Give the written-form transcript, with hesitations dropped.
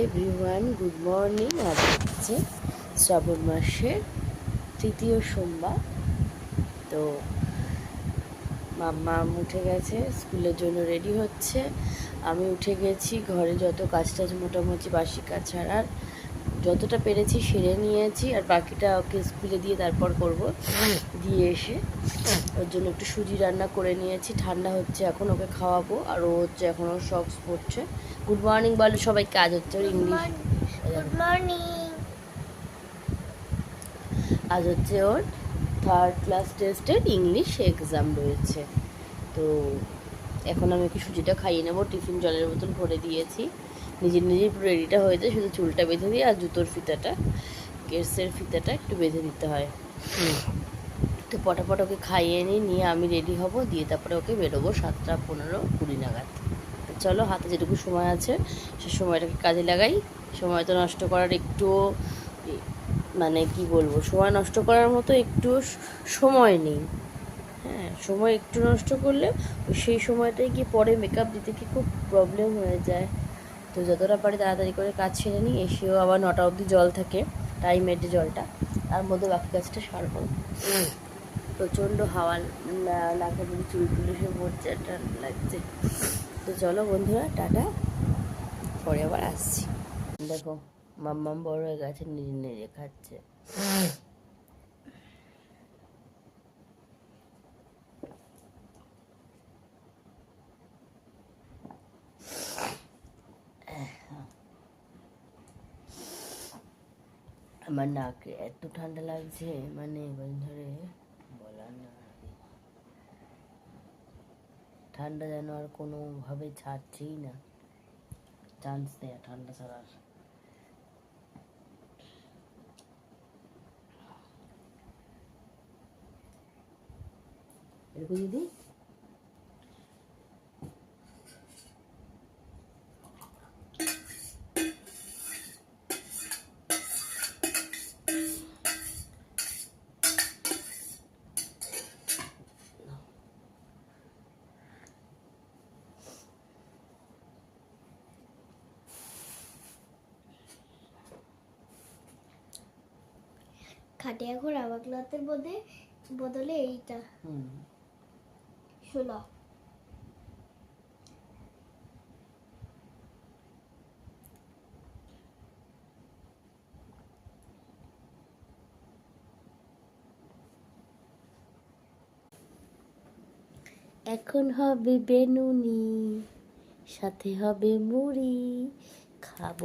Everyone, good morning. আজ হচ্ছে শ্রাবণ মাসের তৃতীয় সোমবার। তো মাম্মা উঠে গেছে, স্কুলের জন্য রেডি হচ্ছে। আমি উঠে গেছি, ঘরে যত কাজ টাজ মোটামুটি বাসি কাজ ছাড়ার যতটা পেরেছি সেরে নিয়েছি, আর বাকিটা ওকে স্কুলে দিয়ে তারপর করব। দিয়ে এসে ওর জন্য একটু সুজি রান্না করে নিয়েছি, ঠান্ডা হচ্ছে এখন, ওকে খাওয়াবো। আর ও হচ্ছে এখনও সক্স পড়ছে। গুড মর্নিং বলে সবাই, কাজ হচ্ছে ওর ইংলিশ। Good morning. আজ হচ্ছে ওর 3rd ক্লাস টেস্টের ইংলিশ এক্সাম রয়েছে। তো এখন আমি ওকে সুজিটা খাইয়ে নেবো। টিফিন জলের বোতল ভরে দিয়েছি, নিজের পুরো রেডিটা হয়েছে, শুধু চুলটা বেঁধে দিয়ে আর জুতোর ফিতাটা, কেসের ফিতাটা একটু বেঁধে দিতে হয়। তো পটাপট ওকে খাইয়ে নিয়ে আমি রেডি হব, দিয়ে তারপরে ওকে বেরোবো 7:15-20 নাগাদ। চলো, হাতে যেটুকু সময় আছে সে সময়টাকে কাজে লাগাই। সময় তো নষ্ট করার একটুও মানে কি বলবো, সময় নষ্ট করার মতো একটু সময় নেই। হ্যাঁ, সময় একটু নষ্ট করলে সেই সময়টায় গিয়ে পরে মেকআপ দিতে কি খুব প্রবলেম হয়ে যায়। তো যতটা পারি তাড়াতাড়ি করে কাজ ছেড়ে নিই। এসেও আবার 9টা অবধি জল থাকে, টাইমের যে জলটা, তার মধ্যে বাকি কাজটা সারবো। প্রচণ্ড হাওয়া নাকে যদি চুলগুলো সে পড়ছে, ঠান্ডা লাগছে। তো চলো বন্ধুরা, টাটা, পরে আবার আসছি। দেখো মাম্মাম বড় হয়ে গেছে, নিজে খাচ্ছে। আমার নাকে এত ঠান্ডা লাগছে, মানে ধরে বলার না। ঠান্ডা যেন আর কোনোভাবে ছাড়ছেই না, চান্স নেই ঠান্ডা ছাড়ার। এরকম দিদি খাটিয়া ঘোড়া বাগলাতের বদলে এইটা শোনো। এখন হবে বেনুনি, সাথে হবে মুড়ি, খাবো।